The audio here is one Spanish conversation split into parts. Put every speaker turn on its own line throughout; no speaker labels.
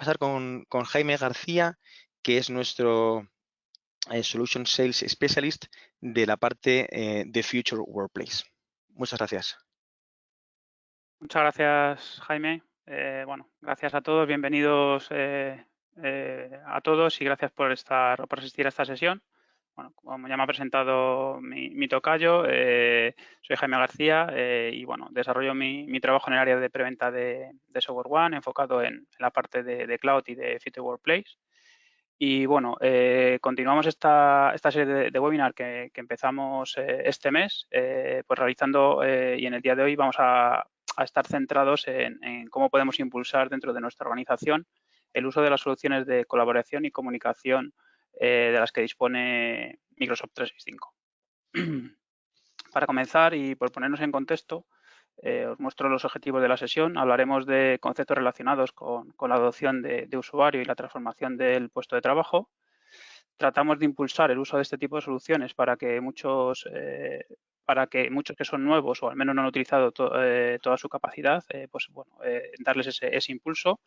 pasar con Jaime García, que es nuestro Solution Sales Specialist de la parte de Future Workplace. Muchas gracias.
Muchas gracias, Jaime. Bueno, gracias a todos, bienvenidos a todos y gracias por asistir a esta sesión. Bueno, como ya me ha presentado mi tocayo, soy Jaime García y bueno, desarrollo mi trabajo en el área de preventa de SoftwareOne, enfocado en la parte de Cloud y de Future Workplace. Y bueno, continuamos esta serie de webinar que empezamos este mes, pues realizando y en el día de hoy vamos a estar centrados en cómo podemos impulsar dentro de nuestra organización el uso de las soluciones de colaboración y comunicación de las que dispone Microsoft 365. Para comenzar y por ponernos en contexto, os muestro los objetivos de la sesión. Hablaremos de conceptos relacionados con la adopción de usuario y la transformación del puesto de trabajo. Tratamos de impulsar el uso de este tipo de soluciones para que muchos que son nuevos o al menos no han utilizado toda su capacidad, pues bueno, darles ese impulso,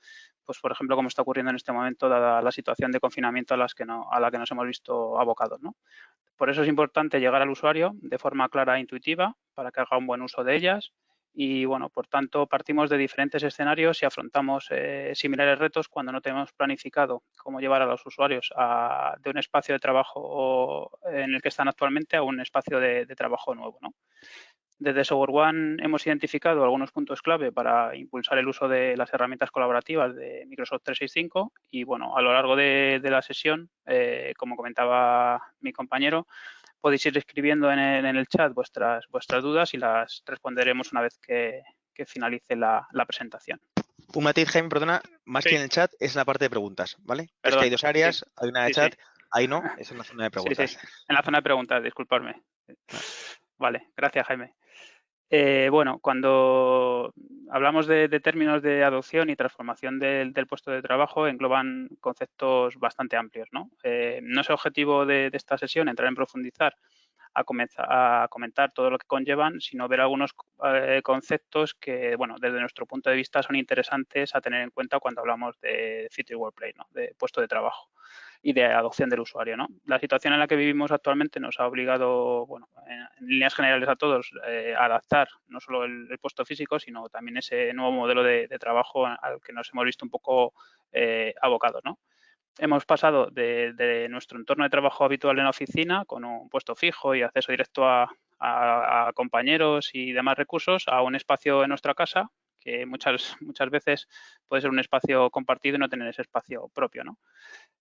pues por ejemplo como está ocurriendo en este momento dada la situación de confinamiento a la que nos hemos visto abocados, ¿no? Por eso es importante llegar al usuario de forma clara e intuitiva para que haga un buen uso de ellas. Y bueno, por tanto, partimos de diferentes escenarios y afrontamos similares retos cuando no tenemos planificado cómo llevar a los usuarios de un espacio de trabajo en el que están actualmente a un espacio de trabajo nuevo, ¿no? Desde SoftwareOne hemos identificado algunos puntos clave para impulsar el uso de las herramientas colaborativas de Microsoft 365 y bueno, a lo largo de la sesión, como comentaba mi compañero, podéis ir escribiendo en el chat vuestras dudas y las responderemos una vez que finalice la presentación.
Un matiz, Jaime, perdona, más
Sí.
que en el chat es en la parte de preguntas, ¿vale?
Perdón,
Es que hay dos áreas,
sí.
hay una de
Sí,
chat,
sí.
ahí no, es en la zona de preguntas.
Sí, en la zona de preguntas, disculpadme.
Vale.
Vale, gracias, Jaime. Bueno, cuando hablamos de términos de adopción y transformación del puesto de trabajo, engloban conceptos bastante amplios, ¿no? No es el objetivo de esta sesión entrar en profundizar a comentar todo lo que conllevan, sino ver algunos conceptos que, bueno, desde nuestro punto de vista son interesantes a tener en cuenta cuando hablamos de Future Workplace, ¿no? De puesto de trabajo y de adopción del usuario, ¿no? La situación en la que vivimos actualmente nos ha obligado, bueno, en líneas generales a todos, a adaptar no solo el puesto físico, sino también ese nuevo modelo de trabajo al que nos hemos visto un poco abocados, ¿no? Hemos pasado de nuestro entorno de trabajo habitual en la oficina, con un puesto fijo y acceso directo a compañeros y demás recursos, a un espacio en nuestra casa, que muchas veces puede ser un espacio compartido y no tener ese espacio propio, ¿no?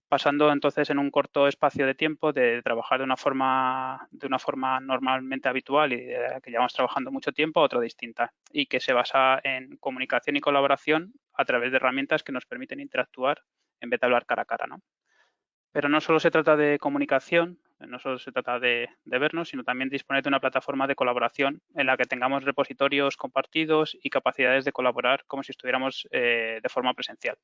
Pasando entonces en un corto espacio de tiempo de trabajar de una forma normalmente habitual y que llevamos trabajando mucho tiempo a otra distinta y que se basa en comunicación y colaboración a través de herramientas que nos permiten interactuar en vez de hablar cara a cara, ¿no? Pero no solo se trata de comunicación, no solo se trata de vernos, sino también disponer de una plataforma de colaboración en la que tengamos repositorios compartidos y capacidades de colaborar como si estuviéramos de forma presencial.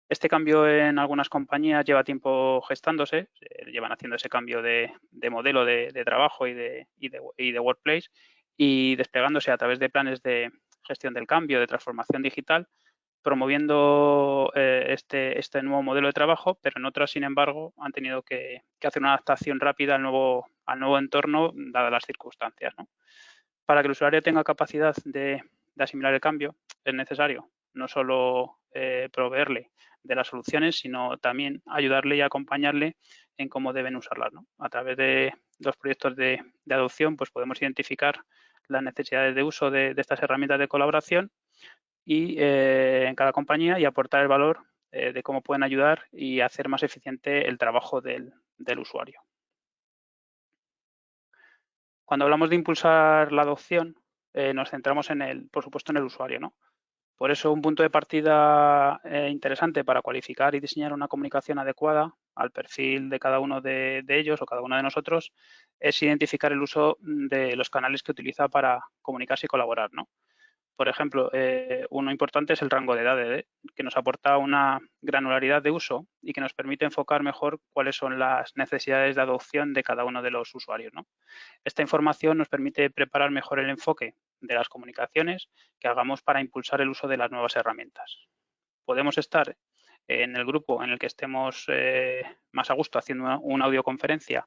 Este cambio en algunas compañías lleva tiempo gestándose, llevan haciendo ese cambio de modelo de trabajo y de workplace y desplegándose a través de planes de gestión del cambio, de transformación digital, promoviendo este nuevo modelo de trabajo, pero en otras, sin embargo, han tenido que hacer una adaptación rápida al nuevo entorno, dadas las circunstancias, ¿no? Para que el usuario tenga capacidad de asimilar el cambio, es necesario no solo proveerle de las soluciones, sino también ayudarle y acompañarle en cómo deben usarlas, ¿no? A través de los proyectos de adopción, pues podemos identificar las necesidades de uso de estas herramientas de colaboración y en cada compañía y aportar el valor de cómo pueden ayudar y hacer más eficiente el trabajo del usuario. Cuando hablamos de impulsar la adopción, nos centramos por supuesto, en el usuario, ¿no? Por eso, un punto de partida interesante para cualificar y diseñar una comunicación adecuada al perfil de cada uno de ellos o cada uno de nosotros es identificar el uso de los canales que utiliza para comunicarse y colaborar, ¿no? Por ejemplo, uno importante es el rango de edades, que nos aporta una granularidad de uso y que nos permite enfocar mejor cuáles son las necesidades de adopción de cada uno de los usuarios, ¿no? Esta información nos permite preparar mejor el enfoque de las comunicaciones que hagamos para impulsar el uso de las nuevas herramientas. Podemos estar en el grupo en el que estemos más a gusto haciendo una audioconferencia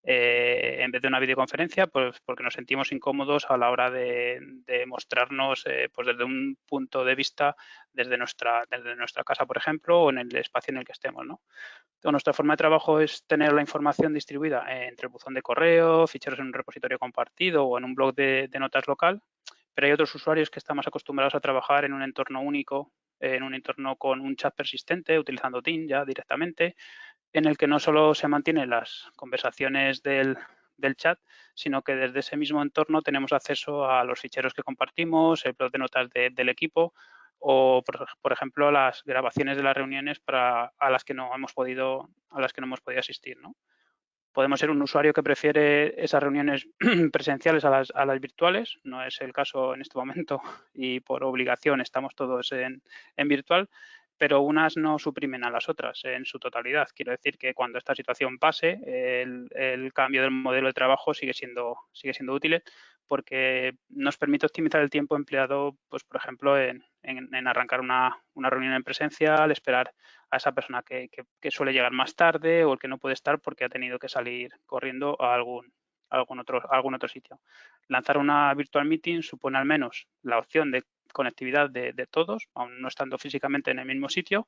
en vez de una videoconferencia, pues porque nos sentimos incómodos a la hora de mostrarnos pues desde un punto de vista desde nuestra casa, por ejemplo, o en el espacio en el que estemos, ¿no? Nuestra forma de trabajo es tener la información distribuida entre el buzón de correo, ficheros en un repositorio compartido o en un blog de notas local, pero hay otros usuarios que están más acostumbrados a trabajar en un entorno único, en un entorno con un chat persistente, utilizando Teams ya directamente, en el que no solo se mantienen las conversaciones del chat, sino que desde ese mismo entorno tenemos acceso a los ficheros que compartimos, el blog de notas del equipo o, por ejemplo, las grabaciones de las reuniones a las que no hemos podido asistir, ¿no? Podemos ser un usuario que prefiere esas reuniones presenciales a las virtuales, no es el caso en este momento y por obligación estamos todos en virtual, pero unas no suprimen a las otras en su totalidad. Quiero decir que cuando esta situación pase, el cambio del modelo de trabajo sigue siendo útil porque nos permite optimizar el tiempo empleado, pues por ejemplo, en arrancar una reunión en presencial, esperar a esa persona que suele llegar más tarde o el que no puede estar porque ha tenido que salir corriendo a algún otro sitio. Lanzar una virtual meeting supone al menos la opción de conectividad de todos, aún no estando físicamente en el mismo sitio,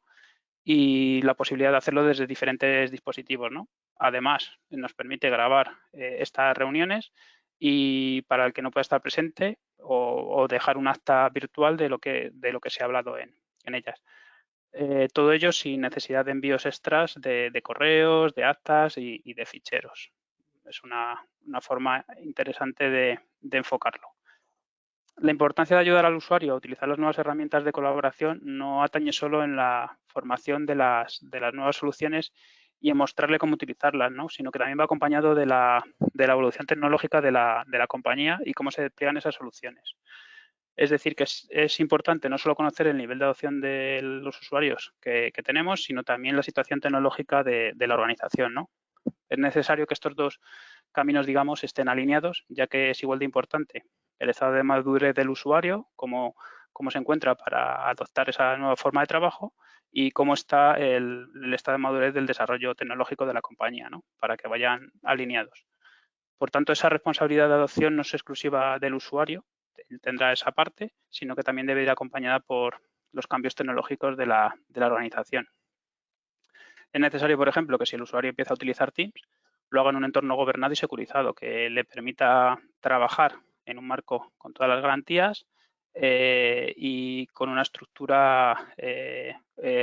y la posibilidad de hacerlo desde diferentes dispositivos, ¿no? Además, nos permite grabar estas reuniones y para el que no pueda estar presente o dejar un acta virtual de lo que se ha hablado en ellas. Todo ello sin necesidad de envíos extras de correos, de actas y de ficheros. Es una forma interesante de enfocarlo. La importancia de ayudar al usuario a utilizar las nuevas herramientas de colaboración no atañe solo en la formación de las nuevas soluciones y en mostrarle cómo utilizarlas, ¿no? Sino que también va acompañado de la evolución tecnológica de la compañía y cómo se despliegan esas soluciones. Es decir, que es importante no solo conocer el nivel de adopción de los usuarios que tenemos, sino también la situación tecnológica de la organización, ¿no? Es necesario que estos dos caminos, digamos, estén alineados, ya que es igual de importante el estado de madurez del usuario, cómo se encuentra para adoptar esa nueva forma de trabajo y cómo está el estado de madurez del desarrollo tecnológico de la compañía, ¿no? Para que vayan alineados. Por tanto, esa responsabilidad de adopción no es exclusiva del usuario, él tendrá esa parte, sino que también debe ir acompañada por los cambios tecnológicos de la organización. Es necesario, por ejemplo, que si el usuario empieza a utilizar Teams, lo haga en un entorno gobernado y securizado, que le permita trabajar en un marco con todas las garantías y con una estructura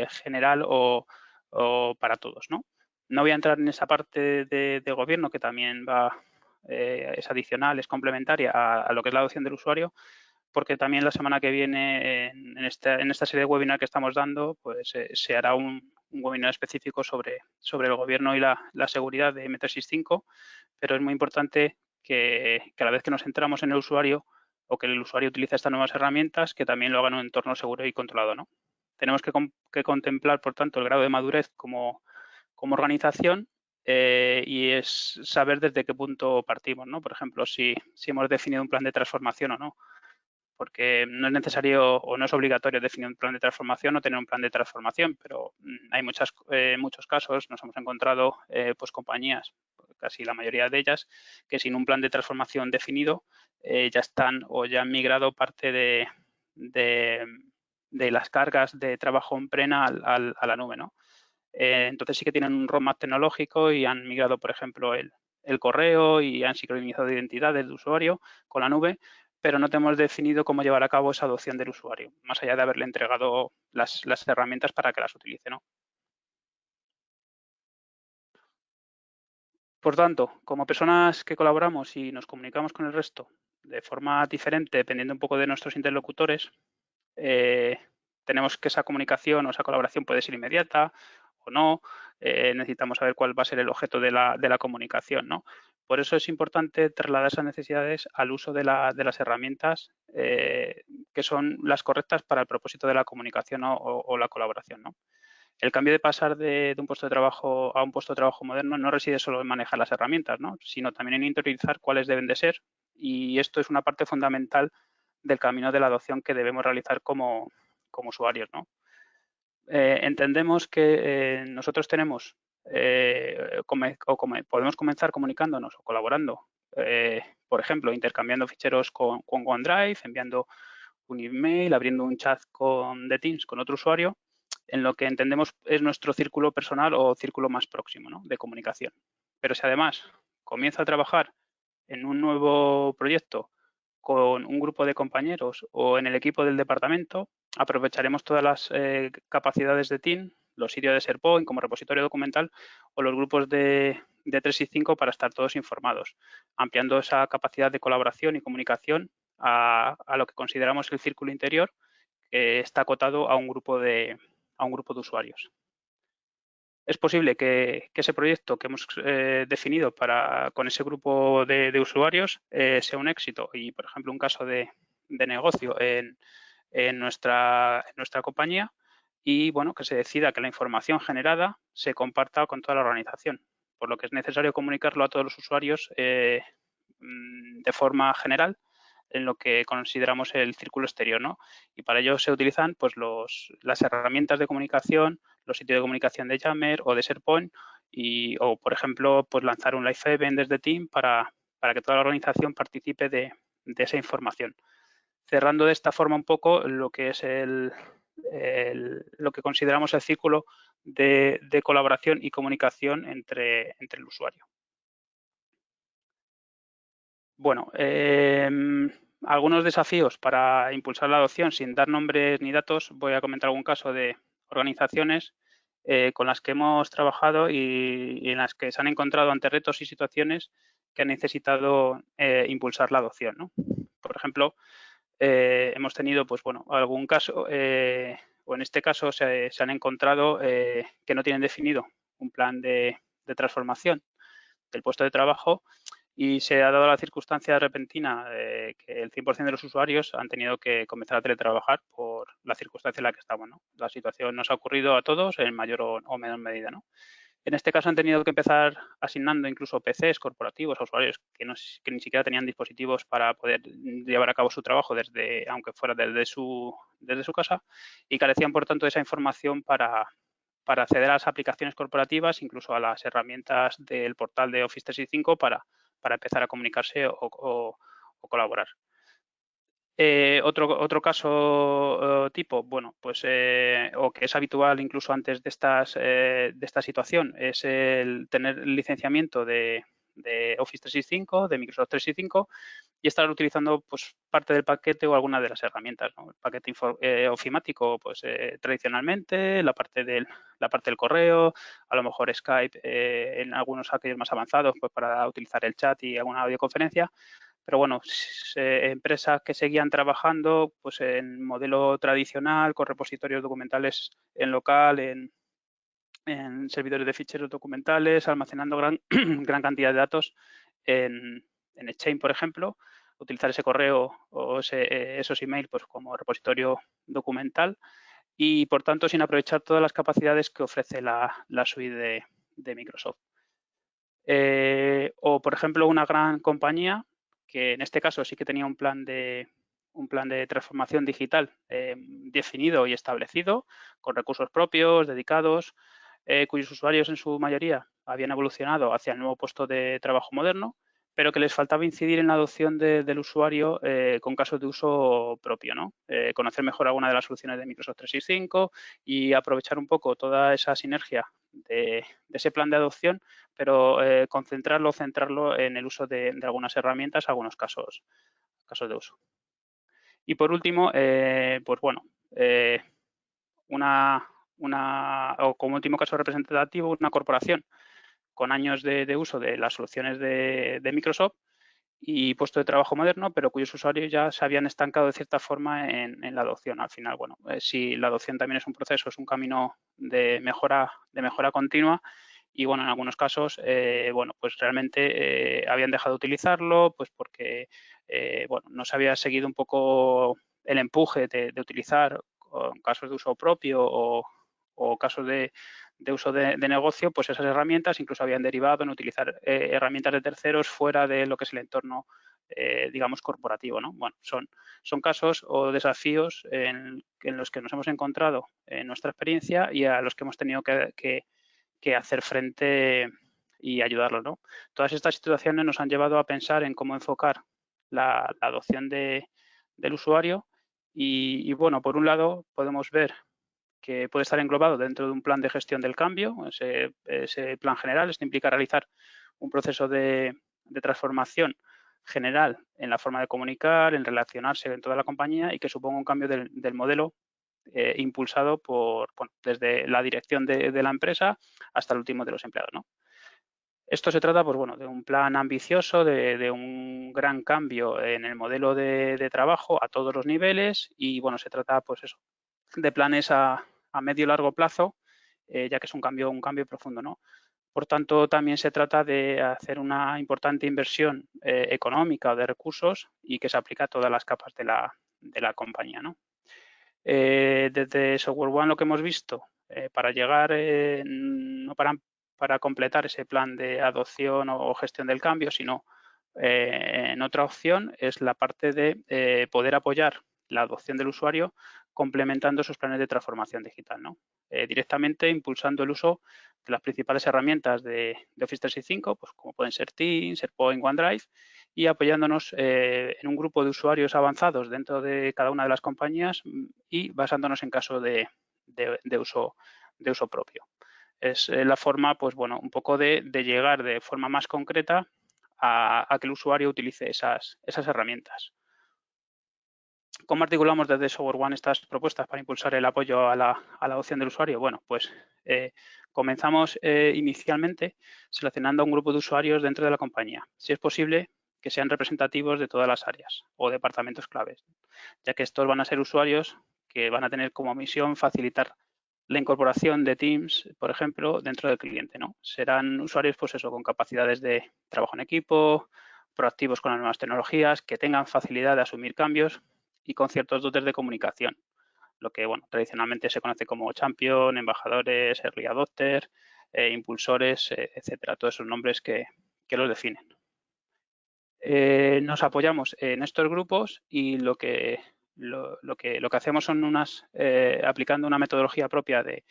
general o para todos, ¿no? No voy a entrar en esa parte de gobierno que también es adicional, es complementaria a lo que es la adopción del usuario, porque también la semana que viene en esta serie de webinar que estamos dando, pues se hará un webinar específico sobre el gobierno y la seguridad de M365, pero es muy importante que a la vez que nos centramos en el usuario o que el usuario utilice estas nuevas herramientas, que también lo haga en un entorno seguro y controlado, ¿no? Tenemos que contemplar, por tanto, el grado de madurez como organización y es saber desde qué punto partimos, ¿no? Por ejemplo, si hemos definido un plan de transformación o no, porque no es necesario o no es obligatorio definir un plan de transformación o tener un plan de transformación, pero hay muchos casos, nos hemos encontrado pues compañías, casi la mayoría de ellas, que sin un plan de transformación definido ya están o ya han migrado parte de las cargas de trabajo en plena a la nube, ¿no? Entonces sí que tienen un roadmap tecnológico y han migrado, por ejemplo, el correo y han sincronizado identidades de usuario con la nube, pero no tenemos definido cómo llevar a cabo esa adopción del usuario, más allá de haberle entregado las herramientas para que las utilice, ¿no? Por tanto, como personas que colaboramos y nos comunicamos con el resto de forma diferente, dependiendo un poco de nuestros interlocutores, tenemos que esa comunicación o esa colaboración puede ser inmediata o no, necesitamos saber cuál va a ser el objeto de la comunicación, ¿no? Por eso es importante trasladar esas necesidades al uso de las herramientas que son las correctas para el propósito de la comunicación o la colaboración, ¿no? El cambio de pasar de un puesto de trabajo a un puesto de trabajo moderno no reside solo en manejar las herramientas, ¿no? Sino también en interiorizar cuáles deben de ser, y esto es una parte fundamental del camino de la adopción que debemos realizar como usuarios, ¿no? entendemos que nosotros tenemos podemos comenzar comunicándonos o colaborando, por ejemplo, intercambiando ficheros con OneDrive, enviando un email, abriendo un chat de Teams con otro usuario, en lo que entendemos es nuestro círculo personal o círculo más próximo, ¿no?, de comunicación. Pero si además comienza a trabajar en un nuevo proyecto con un grupo de compañeros o en el equipo del departamento, aprovecharemos todas las capacidades de Team, los sitios de SharePoint como repositorio documental o los grupos de 365 para estar todos informados, ampliando esa capacidad de colaboración y comunicación a lo que consideramos el círculo interior, que está acotado a un grupo de usuarios. Es posible que ese proyecto que hemos definido con ese grupo de usuarios sea un éxito y, por ejemplo, un caso de negocio en nuestra compañía y, bueno, que se decida que la información generada se comparta con toda la organización, por lo que es necesario comunicarlo a todos los usuarios de forma general en lo que consideramos el círculo exterior, ¿no? Y para ello se utilizan pues las herramientas de comunicación, los sitios de comunicación de Yammer o de SharePoint o, por ejemplo, pues lanzar un live event desde Team para que toda la organización participe de esa información. Cerrando de esta forma un poco lo que es lo que consideramos el círculo de colaboración y comunicación entre el usuario. Bueno, algunos desafíos para impulsar la adopción sin dar nombres ni datos. Voy a comentar algún caso de organizaciones con las que hemos trabajado y en las que se han encontrado ante retos y situaciones que han necesitado impulsar la adopción, ¿no? Por ejemplo, hemos tenido, pues bueno, algún caso, o en este caso se han encontrado que no tienen definido un plan de transformación del puesto de trabajo y se ha dado la circunstancia repentina que el 100% de los usuarios han tenido que comenzar a teletrabajar por la circunstancia en la que estamos, ¿no? La situación nos ha ocurrido a todos en mayor o menor medida, ¿no? En este caso han tenido que empezar asignando incluso PCs corporativos a usuarios que ni siquiera tenían dispositivos para poder llevar a cabo su trabajo aunque fuera desde su casa, y carecían por tanto de esa información para acceder a las aplicaciones corporativas, incluso a las herramientas del portal de Office 365 para empezar a comunicarse o colaborar. Otro caso tipo, bueno, pues o que es habitual incluso antes de esta situación, es el tener licenciamiento de Office 365, de Microsoft 365 y estar utilizando pues parte del paquete o alguna de las herramientas, ¿no? El paquete ofimático, pues tradicionalmente, la parte del correo, a lo mejor Skype en algunos aquellos más avanzados, pues para utilizar el chat y alguna audioconferencia. Pero bueno, empresas que seguían trabajando pues en modelo tradicional, con repositorios documentales en local, en servidores de ficheros documentales, almacenando gran cantidad de datos en Exchange, por ejemplo, utilizar ese correo o esos emails pues, como repositorio documental y, por tanto, sin aprovechar todas las capacidades que ofrece la suite de Microsoft. O, por ejemplo, una gran compañía que en este caso sí que tenía un plan de transformación digital definido y establecido, con recursos propios, dedicados, cuyos usuarios en su mayoría habían evolucionado hacia el nuevo puesto de trabajo moderno, pero que les faltaba incidir en la adopción del usuario con casos de uso propio, ¿no? Conocer mejor alguna de las soluciones de Microsoft 365 y aprovechar un poco toda esa sinergia de ese plan de adopción, pero centrarlo en el uso de algunas herramientas, algunos casos de uso. Y por último, pues bueno, o como último caso representativo, una corporación con años de uso de las soluciones de Microsoft y puesto de trabajo moderno, pero cuyos usuarios ya se habían estancado de cierta forma en la adopción. Al final, bueno, si la adopción también es un proceso, es un camino de mejora continua y, bueno, en algunos casos, bueno, pues realmente habían dejado de utilizarlo, pues porque, bueno, no se había seguido un poco el empuje de utilizar con casos de uso propio o casos de uso de negocio, pues esas herramientas incluso habían derivado en utilizar herramientas de terceros fuera de lo que es el entorno digamos, corporativo, ¿no? Bueno, son casos o desafíos en los que nos hemos encontrado en nuestra experiencia y a los que hemos tenido que hacer frente y ayudarlos, ¿no? Todas estas situaciones nos han llevado a pensar en cómo enfocar la adopción del usuario y, bueno, por un lado podemos ver que puede estar englobado dentro de un plan de gestión del cambio. Ese plan general, esto implica realizar un proceso de transformación general en la forma de comunicar, en relacionarse en toda la compañía y que suponga un cambio del modelo impulsado desde la dirección de la empresa hasta el último de los empleados, ¿no? Esto se trata, pues bueno, de un plan ambicioso, de un gran cambio en el modelo de trabajo a todos los niveles y, bueno, se trata, pues eso, de planes a medio y largo plazo, ya que es un cambio profundo, ¿no? Por tanto, también se trata de hacer una importante inversión económica o de recursos y que se aplica a todas las capas de la compañía, ¿no? Desde Software One lo que hemos visto para llegar, no para completar ese plan de adopción o gestión del cambio, sino en otra opción es la parte de poder apoyar la adopción del usuario complementando sus planes de transformación digital, ¿no? Directamente impulsando el uso de las principales herramientas de Office 365, pues como pueden ser Teams, SharePoint, OneDrive, y apoyándonos en un grupo de usuarios avanzados dentro de cada una de las compañías y basándonos en caso de uso propio. Es la forma, pues bueno, un poco de llegar de forma más concreta a que el usuario utilice esas herramientas. ¿Cómo articulamos desde Software One estas propuestas para impulsar el apoyo a la adopción del usuario? Bueno, pues comenzamos inicialmente seleccionando a un grupo de usuarios dentro de la compañía. Si es posible, que sean representativos de todas las áreas o departamentos claves, ya que estos van a ser usuarios que van a tener como misión facilitar la incorporación de Teams, por ejemplo, dentro del cliente, ¿no? Serán usuarios, pues eso, con capacidades de trabajo en equipo, proactivos con las nuevas tecnologías, que tengan facilidad de asumir cambios y con ciertos dotes de comunicación, lo que, bueno, tradicionalmente se conoce como champion, embajadores, early adopter, impulsores, etcétera, todos esos nombres que los definen. Nos apoyamos en estos grupos y lo que hacemos son aplicando una metodología propia de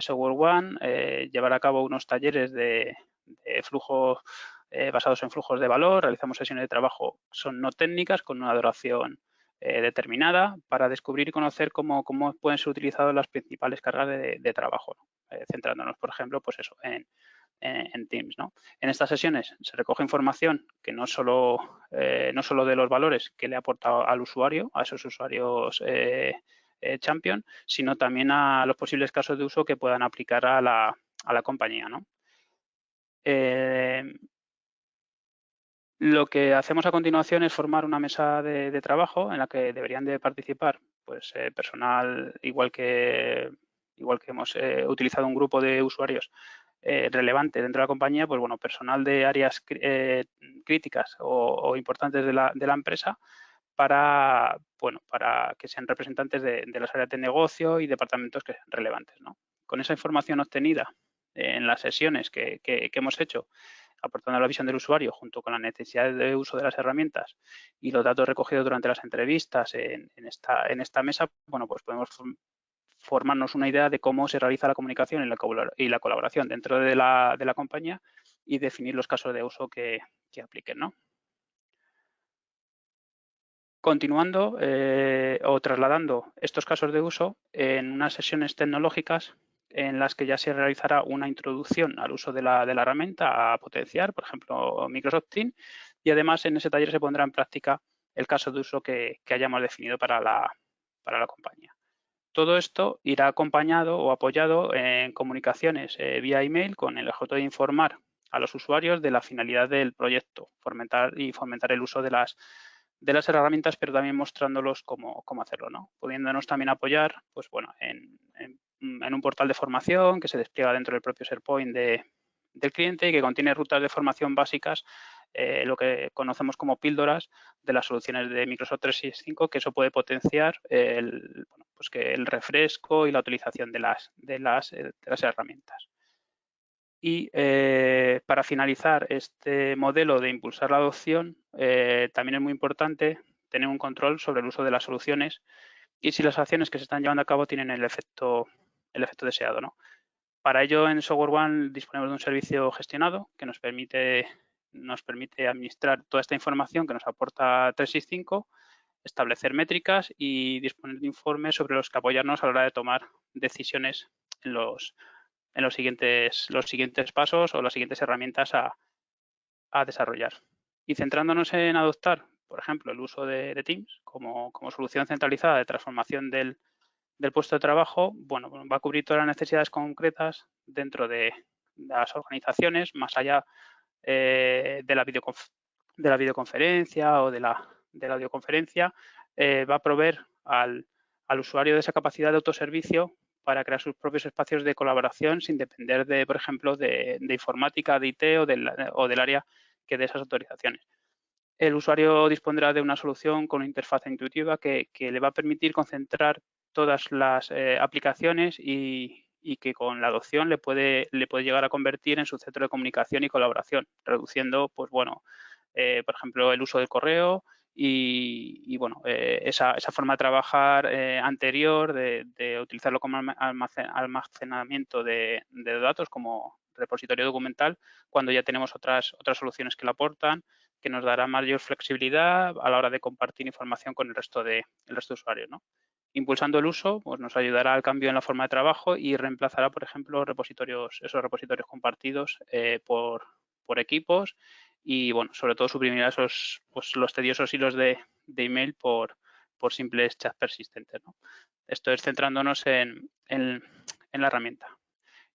Software One, llevar a cabo unos talleres de flujo basados en flujos de valor, realizamos sesiones de trabajo, son no técnicas, con una duración determinada para descubrir y conocer cómo pueden ser utilizadas las principales cargas de trabajo, ¿no? Centrándonos, por ejemplo, pues eso, en Teams, ¿no? En estas sesiones se recoge información que no solo de los valores que le ha aportado al usuario, a esos usuarios champion, sino también a los posibles casos de uso que puedan aplicar a la compañía, ¿no? Lo que hacemos a continuación es formar una mesa de trabajo en la que deberían de participar pues, personal, igual que hemos utilizado un grupo de usuarios relevante dentro de la compañía, pues bueno, personal de áreas críticas o importantes de la empresa para que sean representantes de las áreas de negocio y departamentos que sean relevantes, ¿no? Con esa información obtenida en las sesiones que hemos hecho, aportando la visión del usuario junto con la necesidad de uso de las herramientas y los datos recogidos durante las entrevistas en esta mesa, bueno, pues podemos formarnos una idea de cómo se realiza la comunicación y la colaboración dentro de la compañía y definir los casos de uso que apliquen, ¿no? Continuando o trasladando estos casos de uso en unas sesiones tecnológicas en las que ya se realizará una introducción al uso de la herramienta a potenciar, por ejemplo, Microsoft Teams, y además en ese taller se pondrá en práctica el caso de uso que hayamos definido para la compañía. Todo esto irá acompañado o apoyado en comunicaciones vía email con el objeto de informar a los usuarios de la finalidad del proyecto, fomentar el uso de las herramientas, pero también mostrándolos cómo hacerlo, ¿no? Pudiéndonos también apoyar, pues bueno, en un portal de formación que se despliega dentro del propio SharePoint del cliente y que contiene rutas de formación básicas, lo que conocemos como píldoras de las soluciones de Microsoft 365, que eso puede potenciar pues que el refresco y la utilización de las herramientas. Y para finalizar este modelo de impulsar la adopción, también es muy importante tener un control sobre el uso de las soluciones y si las acciones que se están llevando a cabo tienen el efecto deseado, ¿no? Para ello, en SoftwareOne disponemos de un servicio gestionado que nos permite administrar toda esta información que nos aporta 365, establecer métricas y disponer de informes sobre los que apoyarnos a la hora de tomar decisiones en los siguientes pasos o las siguientes herramientas a desarrollar. Y centrándonos en adoptar, por ejemplo, el uso de Teams como solución centralizada de transformación del puesto de trabajo, bueno, va a cubrir todas las necesidades concretas dentro de las organizaciones, más allá de la videoconferencia o de la audioconferencia, va a proveer al usuario de esa capacidad de autoservicio para crear sus propios espacios de colaboración sin depender de, por ejemplo, de informática, de IT o del área que dé esas autorizaciones. El usuario dispondrá de una solución con una interfaz intuitiva que le va a permitir concentrar todas las aplicaciones y que con la adopción le puede llegar a convertir en su centro de comunicación y colaboración, reduciendo, pues bueno, por ejemplo, el uso del correo y bueno, esa forma de trabajar anterior de utilizarlo como almacenamiento de datos como repositorio documental cuando ya tenemos otras soluciones que lo aportan, que nos dará mayor flexibilidad a la hora de compartir información con el resto de usuarios, ¿no? Impulsando el uso, pues nos ayudará al cambio en la forma de trabajo y reemplazará, por ejemplo, esos repositorios compartidos por equipos y, bueno, sobre todo suprimirá los tediosos hilos de email por simples chats persistentes, ¿no? Esto es centrándonos en la herramienta.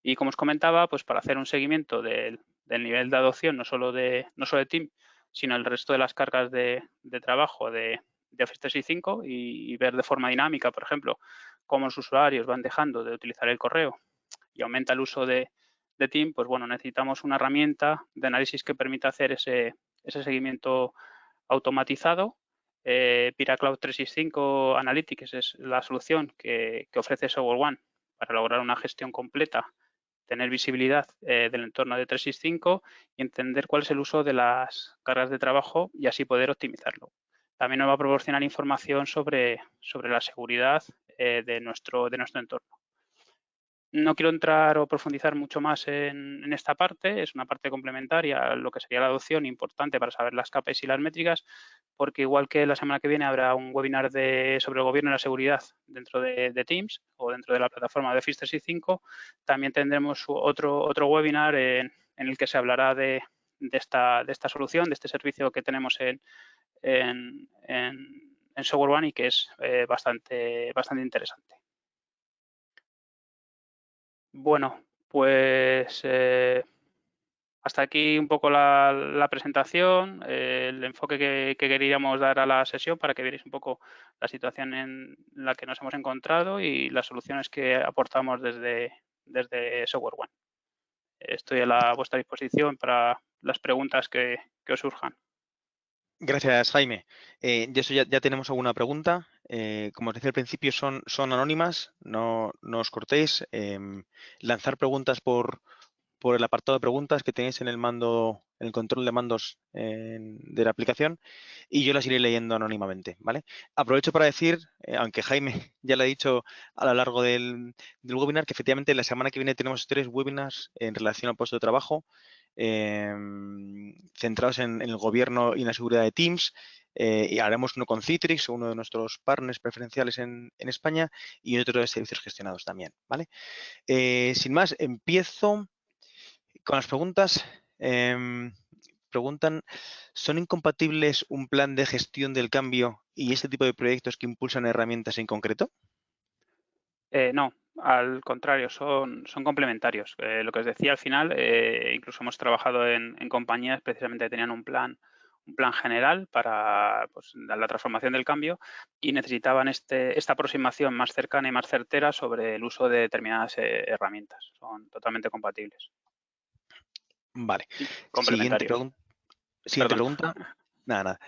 Y como os comentaba, pues para hacer un seguimiento del nivel de adopción, no solo de Teams, sino el resto de las cargas de trabajo de Office 365 y ver de forma dinámica, por ejemplo, cómo los usuarios van dejando de utilizar el correo y aumenta el uso de Teams, pues bueno, necesitamos una herramienta de análisis que permita hacer ese seguimiento automatizado. PyraCloud 365 Analytics es la solución que ofrece SoftwareOne para lograr una gestión completa, tener visibilidad del entorno de 365 y entender cuál es el uso de las cargas de trabajo y así poder optimizarlo. También nos va a proporcionar información sobre la seguridad de nuestro entorno. No quiero entrar o profundizar mucho más en esta parte, es una parte complementaria a lo que sería la adopción, importante para saber las KPIs y las métricas, porque igual que la semana que viene habrá un webinar sobre el gobierno y la seguridad dentro de Teams o dentro de la plataforma de Office 365, también tendremos otro webinar en el que se hablará de esta solución, de este servicio que tenemos en SoftwareOne y que es bastante interesante. Bueno, pues hasta aquí un poco la presentación, el enfoque que queríamos dar a la sesión para que vierais un poco la situación en la que nos hemos encontrado y las soluciones que aportamos desde SoftwareOne. Estoy a vuestra disposición para las preguntas que os surjan.
Gracias, Jaime. De eso ya tenemos alguna pregunta. Como os decía al principio, son anónimas, no os cortéis. Lanzar preguntas por el apartado de preguntas que tenéis en el mando, en el control de mandos de la aplicación, y yo las iré leyendo anónimamente, ¿vale? Aprovecho para decir, aunque Jaime ya lo ha dicho a lo largo del webinar, que efectivamente la semana que viene tenemos 3 webinars en relación al puesto de trabajo, centrados en el gobierno y en la seguridad de Teams. Y haremos uno con Citrix, uno de nuestros partners preferenciales en España, y otro de servicios gestionados también, ¿vale? Sin más, empiezo con las preguntas. Preguntan, ¿son incompatibles un plan de gestión del cambio y este tipo de proyectos que impulsan herramientas en concreto?
No, al contrario, son complementarios. Lo que os decía al final, incluso hemos trabajado en compañías precisamente que tenían un plan general para pues, la transformación del cambio y necesitaban esta aproximación más cercana y más certera sobre el uso de determinadas herramientas. Son totalmente compatibles.
Vale.
Y
Siguiente
complementarios. Perdón.
pregunta. Nada.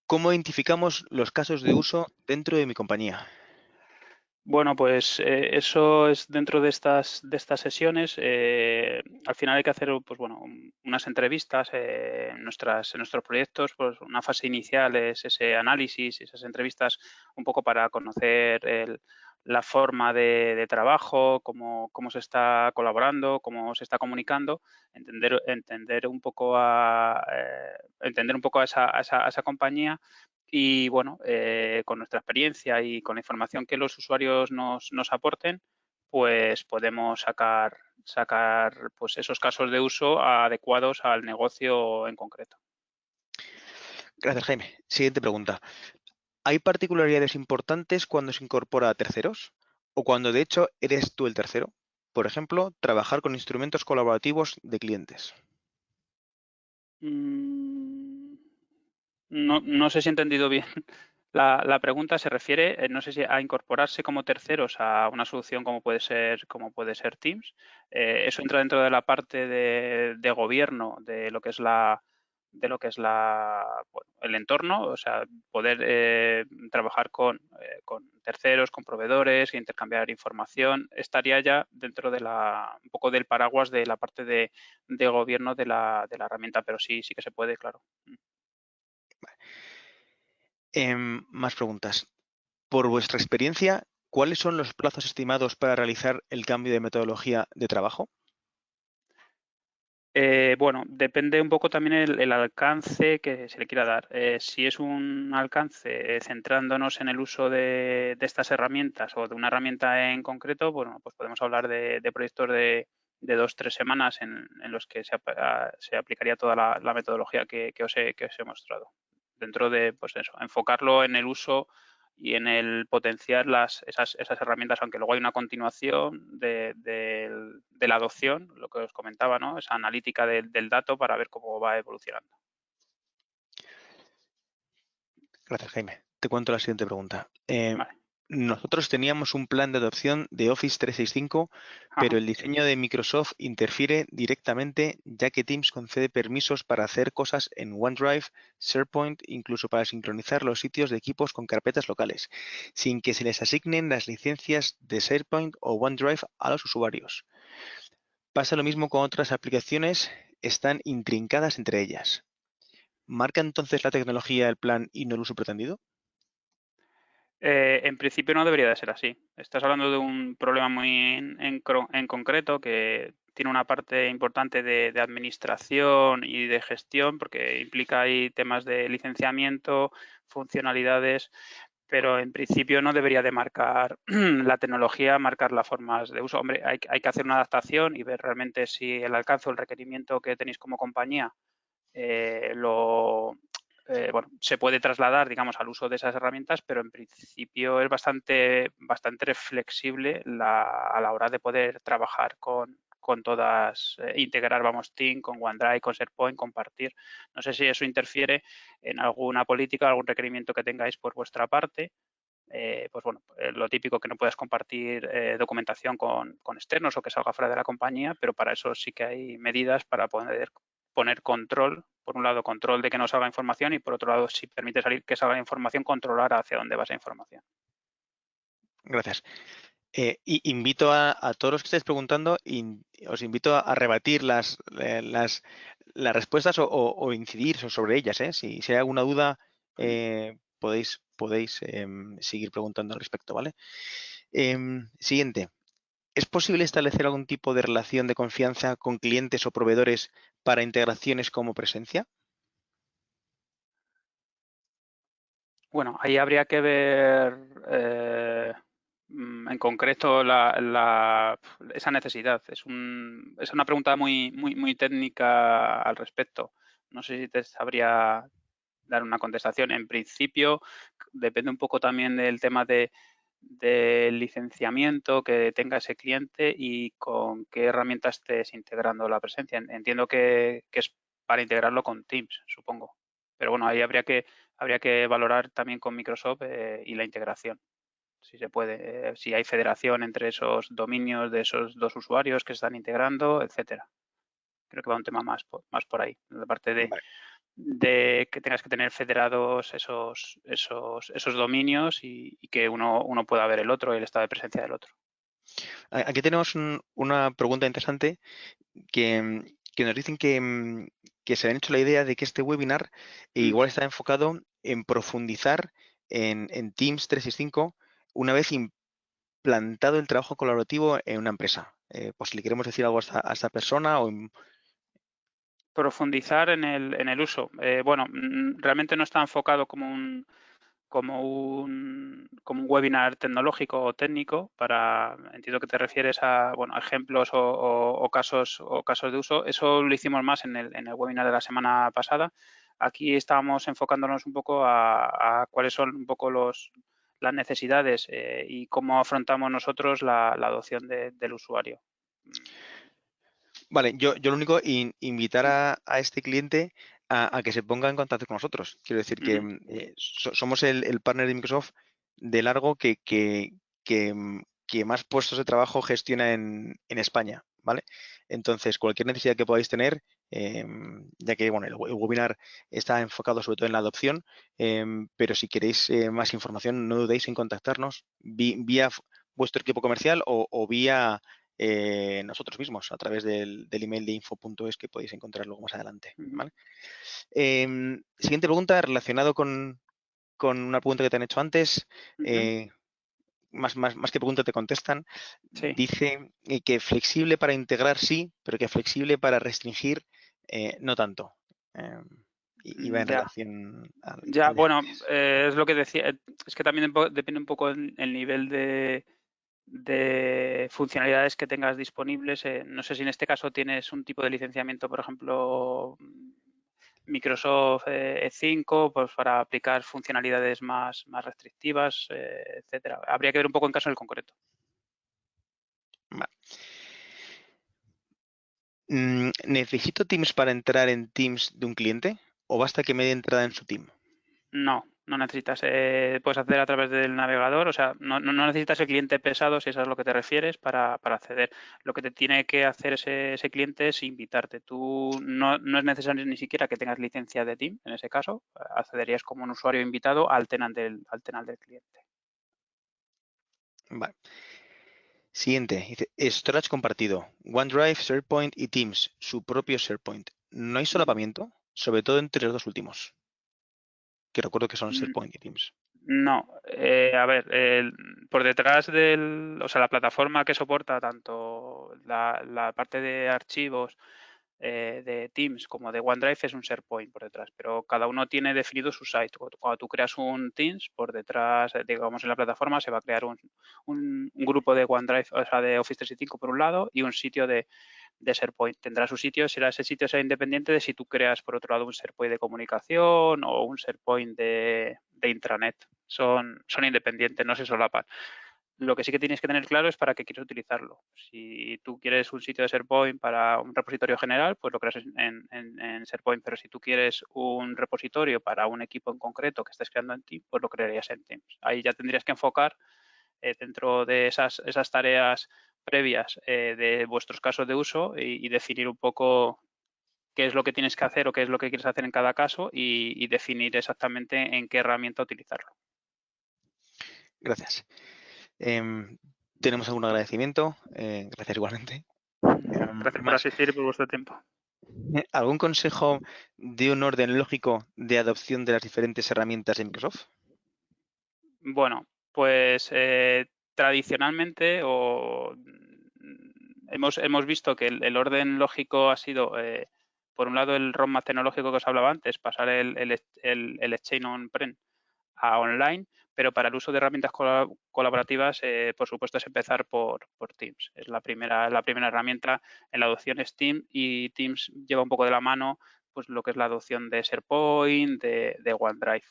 ¿Cómo identificamos los casos de uso dentro de mi compañía?
Bueno, pues eso es dentro de estas sesiones. Al final hay que hacer, pues bueno, unas entrevistas en nuestros proyectos. Pues una fase inicial es ese análisis, esas entrevistas, un poco para conocer la forma de trabajo, cómo se está colaborando, cómo se está comunicando, entender un poco a esa compañía. Y bueno, con nuestra experiencia y con la información que los usuarios nos aporten, pues podemos sacar pues esos casos de uso adecuados al negocio en concreto.
Gracias, Jaime. Siguiente pregunta. ¿Hay particularidades importantes cuando se incorpora a terceros? ¿O cuando de hecho eres tú el tercero? Por ejemplo, trabajar con instrumentos colaborativos de clientes.
Mm, no sé si he entendido bien. La pregunta se refiere, no sé si a incorporarse como terceros a una solución como puede ser Teams. Eso entra dentro de la parte de gobierno de lo que es bueno, el entorno, o sea, poder trabajar con terceros, con proveedores, intercambiar información, estaría ya dentro un poco del paraguas de la parte de gobierno de la herramienta, pero sí que se puede, claro.
Más preguntas. Por vuestra experiencia, ¿cuáles son los plazos estimados para realizar el cambio de metodología de trabajo?
Bueno, depende un poco también el alcance que se le quiera dar. Si es un alcance centrándonos en el uso de estas herramientas o de una herramienta en concreto, bueno, pues podemos hablar de proyectos de 2, 3 semanas en los que se aplicaría toda la metodología que os he mostrado. Dentro de, pues eso, enfocarlo en el uso y en el potenciar esas herramientas, aunque luego hay una continuación de la adopción, lo que os comentaba, ¿no? Esa analítica del dato para ver cómo va evolucionando.
Gracias, Jaime. Te cuento la siguiente pregunta.
Vale.
Nosotros teníamos un plan de adopción de Office 365, pero
Ajá.
el diseño de Microsoft interfiere directamente ya que Teams concede permisos para hacer cosas en OneDrive, SharePoint, incluso para sincronizar los sitios de equipos con carpetas locales, sin que se les asignen las licencias de SharePoint o OneDrive a los usuarios. Pasa lo mismo con otras aplicaciones, están intrincadas entre ellas. ¿Marca entonces la tecnología el plan y no el uso pretendido?
En principio no debería de ser así. Estás hablando de un problema muy en concreto que tiene una parte importante de administración y de gestión porque implica ahí temas de licenciamiento, funcionalidades, pero en principio no debería de marcar la tecnología, marcar las formas de uso. Hombre, hay que hacer una adaptación y ver realmente si el alcance o el requerimiento que tenéis como compañía bueno, se puede trasladar, digamos, al uso de esas herramientas, pero en principio es bastante flexible a la hora de poder trabajar con todas, integrar, vamos, Team, con OneDrive, con SharePoint, compartir. No sé si eso interfiere en alguna política, algún requerimiento que tengáis por vuestra parte. Pues bueno, lo típico que no puedas compartir documentación con externos o que salga fuera de la compañía, pero para eso sí que hay medidas para poder poner control, por un lado control de que no salga información y por otro lado si permite salir que salga información, controlar hacia dónde va esa información.
Gracias. Y invito a todos los que estéis preguntando, os invito a rebatir las respuestas o incidir sobre ellas. Si hay alguna duda, podéis seguir preguntando al respecto, ¿vale? Siguiente. ¿Es posible establecer algún tipo de relación de confianza con clientes o proveedores para integraciones como presencia?
Bueno, ahí habría que ver en concreto esa necesidad. Es una pregunta muy, muy, muy técnica al respecto. No sé si te sabría dar una contestación. En principio, depende un poco también del tema del licenciamiento que tenga ese cliente y con qué herramientas estés integrando la presencia. Entiendo que es para integrarlo con Teams, supongo. Pero bueno, ahí habría que valorar también con Microsoft y la integración, si se puede, si hay federación entre esos dominios de esos dos usuarios que se están integrando, etcétera. Creo que va un tema más por ahí, la parte
Vale.
de que tengas que tener federados esos dominios y que uno pueda ver el otro y el estado de presencia del otro.
Aquí tenemos una pregunta interesante que nos dicen que se han hecho la idea de que este webinar
Mm.
igual está enfocado en profundizar en Teams 365 una vez implantado el trabajo colaborativo en una empresa. Pues si le queremos decir algo a esta persona o
Profundizar en el uso. Bueno, realmente no está enfocado como un webinar tecnológico o técnico entiendo que te refieres a bueno, ejemplos o casos de uso. Eso lo hicimos más en el webinar de la semana pasada. Aquí estábamos enfocándonos un poco a cuáles son un poco las necesidades y cómo afrontamos nosotros la adopción del usuario.
Vale, yo lo único, invitar a este cliente a que se ponga en contacto con nosotros. Quiero decir que
Ujú.
somos el partner de Microsoft de largo que más puestos de trabajo gestiona en España, ¿vale? Entonces, cualquier necesidad que podáis tener, ya que bueno, el webinar está enfocado sobre todo en la adopción, pero si queréis más información, no dudéis en contactarnos vía vuestro equipo comercial o vía nosotros mismos a través del email de info.es que podéis encontrar luego más adelante.
Ujú.
¿Vale? Siguiente pregunta relacionado con una pregunta que te han hecho antes.
Ujú.
Más que pregunta te contestan.
Sí.
Dice que flexible para integrar sí, pero que flexible para restringir no tanto. Eh, y va en
Ya.
relación
Ya,
al
bueno, es lo que decía, es que también depende un poco el nivel de funcionalidades que tengas disponibles. No sé si en este caso tienes un tipo de licenciamiento, por ejemplo, Microsoft E5, pues para aplicar funcionalidades más restrictivas, etcétera. Habría que ver un poco en caso del concreto.
Vale. ¿Necesito Teams para entrar en Teams de un cliente o basta que me dé entrada en su team?
No necesitas. Puedes acceder a través del navegador, o sea, no necesitas el cliente pesado, si eso es a lo que te refieres, para acceder. Lo que te tiene que hacer ese cliente es invitarte. Tú no es necesario ni siquiera que tengas licencia de Team, en ese caso, accederías como un usuario invitado al tenant del cliente.
Vale. Siguiente, dice, storage compartido, OneDrive, SharePoint y Teams, su propio SharePoint. ¿No hay
Ujú.
solapamiento? Sobre todo entre los dos últimos, que recuerdo que son
Mm,
SharePoint y Teams.
No, a ver, por detrás o sea, la plataforma que soporta tanto la parte de archivos de Teams como de OneDrive es un SharePoint por detrás, pero cada uno tiene definido su site. Cuando tú creas un Teams, por detrás, digamos, en la plataforma se va a crear un grupo de OneDrive, o sea, de Office 365 por un lado y un sitio de SharePoint. Tendrá su sitio, ese sitio será independiente de si tú creas, por otro lado, un SharePoint de comunicación o un SharePoint de intranet. Son independientes, no se solapan. Lo que sí que tienes que tener claro es para qué quieres utilizarlo. Si tú quieres un sitio de SharePoint para un repositorio general, pues lo creas en SharePoint, pero si tú quieres un repositorio para un equipo en concreto que estés creando en Teams, pues lo crearías en Teams. Ahí ya tendrías que enfocar dentro de esas tareas previas de vuestros casos de uso y definir un poco qué es lo que tienes que hacer o qué es lo que quieres hacer en cada caso y definir exactamente en qué herramienta utilizarlo.
Gracias. ¿Tenemos algún agradecimiento? Gracias igualmente.
Gracias por
Más.
asistir y por vuestro tiempo.
¿Algún consejo de un orden lógico de adopción de las diferentes herramientas de Microsoft?
Bueno, pues tradicionalmente hemos visto que el orden lógico ha sido, por un lado, el roadmap tecnológico que os hablaba antes, pasar el Exchange on-prem a online, pero para el uso de herramientas colaborativas, por supuesto, es empezar por Teams. Es la primera herramienta en la adopción es Teams y Teams lleva un poco de la mano pues lo que es la adopción de SharePoint, de OneDrive.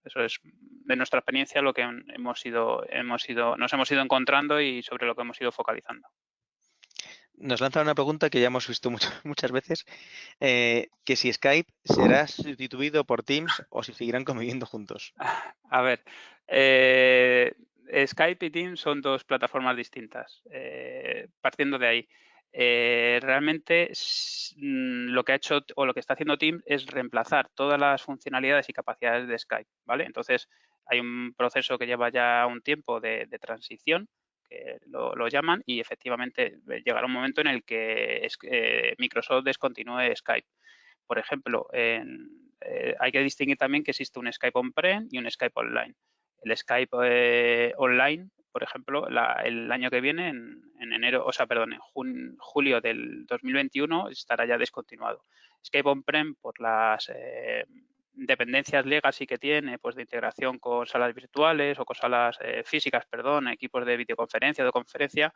Eso es de nuestra experiencia lo que nos hemos ido encontrando y sobre lo que hemos ido focalizando.
Nos lanza una pregunta que ya hemos visto muchas veces, que si Skype será sustituido por Teams o si seguirán conviviendo juntos.
A ver, Skype y Teams son dos plataformas distintas. Partiendo de ahí, realmente lo que ha hecho o lo que está haciendo Teams es reemplazar todas las funcionalidades y capacidades de Skype, ¿vale? Entonces, hay un proceso que lleva ya un tiempo de transición, que lo llaman, y efectivamente llegará un momento en el que Microsoft descontinúe Skype. Por ejemplo, hay que distinguir también que existe un Skype on-prem y un Skype online. El Skype online, por ejemplo, el año que viene, en enero, o sea, perdón, en julio del 2021 estará ya descontinuado. Skype on-prem, por las dependencias legacy que tiene, pues de integración con salas virtuales o con salas físicas, perdón, equipos de videoconferencia o de conferencia,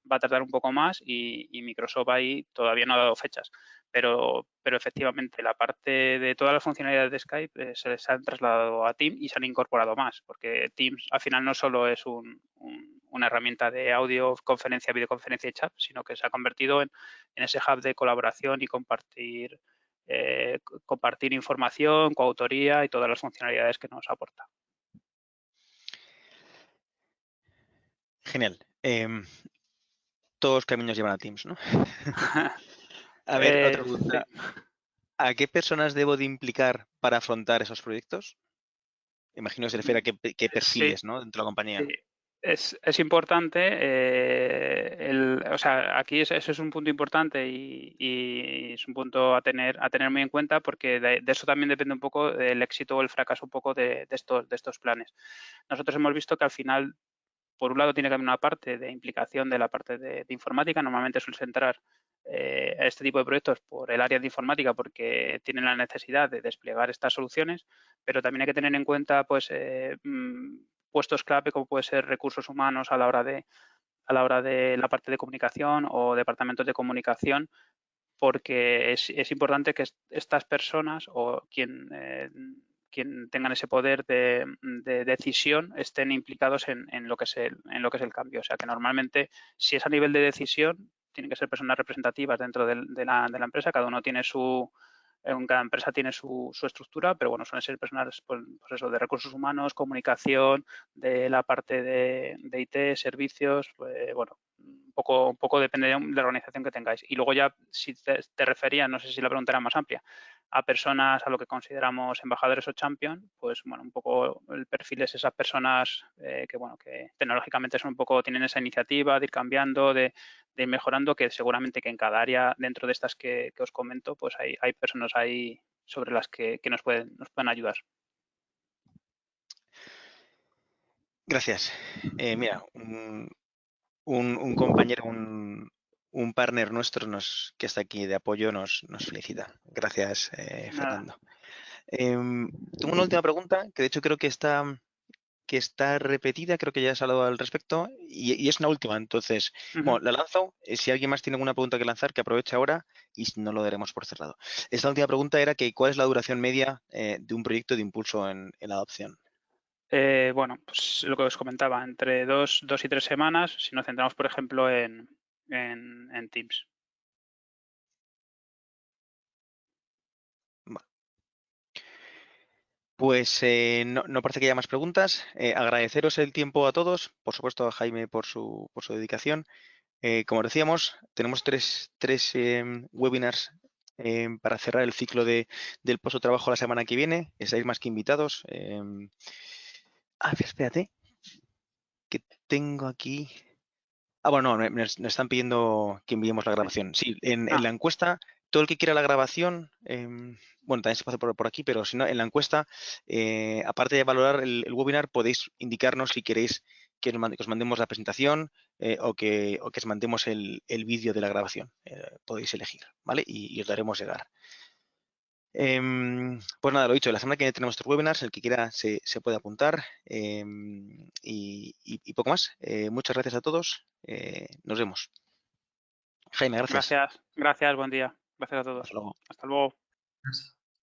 va a tardar un poco más y Microsoft ahí todavía no ha dado fechas. Pero efectivamente la parte de todas las funcionalidades de Skype se les han trasladado a Teams y se han incorporado más, porque Teams al final no solo es una herramienta de audio, conferencia, videoconferencia y chat, sino que se ha convertido en ese hub de colaboración y compartir información, coautoría y todas las funcionalidades que nos aporta.
Genial. Todos caminos llevan a Teams, ¿no? A ver, otra pregunta.
Sí.
¿A qué personas debo de implicar para afrontar esos proyectos? Imagino que se refiere a qué
Sí,
perfiles, ¿no? Dentro de la compañía.
sí. Es importante, o sea, aquí ese es un punto importante y es un punto a tener muy en cuenta, porque de eso también depende un poco el éxito o el fracaso un poco de estos planes. Nosotros hemos visto que al final, por un lado, tiene que haber una parte de implicación de la parte de informática. Normalmente suele entrar a este tipo de proyectos por el área de informática, porque tienen la necesidad de desplegar estas soluciones, pero también hay que tener en cuenta pues puestos clave como puede ser recursos humanos a la hora de la parte de comunicación o departamentos de comunicación, porque es importante que estas personas o quien tengan ese poder de decisión estén implicados en lo que es el cambio. O sea que normalmente, si es a nivel de decisión, tienen que ser personas representativas dentro de la empresa. Cada uno tiene cada empresa tiene su estructura, pero bueno, suelen ser personas pues eso, de recursos humanos, comunicación, de la parte de IT, servicios, pues, bueno, un poco depende de la organización que tengáis. Y luego ya, si te referías, no sé si la pregunta era más amplia, a personas a lo que consideramos embajadores o champion, pues bueno, un poco el perfil es esas personas que bueno, que tecnológicamente son un poco, tienen esa iniciativa de ir cambiando, de ir mejorando, que seguramente que en cada área dentro de estas que os comento, pues hay personas ahí sobre las que nos pueden ayudar.
Gracias. Mira, un compañero, un partner nuestro que está aquí de apoyo nos felicita. Gracias,
Nada.
Fernando. Tengo una última pregunta que de hecho creo que está repetida, creo que ya has hablado al respecto, y es una última. Entonces, bueno, la lanzo. Si alguien más tiene alguna pregunta que lanzar, que aproveche ahora, y si no, lo daremos por cerrado. Esta última pregunta era que ¿cuál es la duración media de un proyecto de impulso en la adopción?
Bueno, pues lo que os comentaba, entre 2 y 3 semanas, si nos centramos, por ejemplo, en Teams.
Vale. Pues no parece que haya más preguntas. Agradeceros el tiempo a todos, por supuesto a Jaime por su dedicación. Como decíamos, tenemos tres webinars para cerrar el ciclo del puesto de trabajo la semana que viene. Estáis más que invitados. A ver, espérate, que tengo aquí. Bueno, no, nos están pidiendo que enviemos la
Sí.
grabación. Sí, en
Ah,
la encuesta, todo el que quiera la grabación, bueno, también se puede hacer por aquí, pero si no, en la encuesta, aparte de valorar el webinar, podéis indicarnos si queréis que os mandemos la presentación o que os mandemos el vídeo de la grabación. Podéis elegir, ¿vale? Y os daremos llegar. Pues nada, lo dicho, la semana que viene tenemos estos webinars, el que quiera se puede apuntar y poco más. Muchas gracias a todos. Nos vemos. Jaime, gracias.
gracias, buen día. Gracias a
Hasta
todos.
luego.
Hasta luego.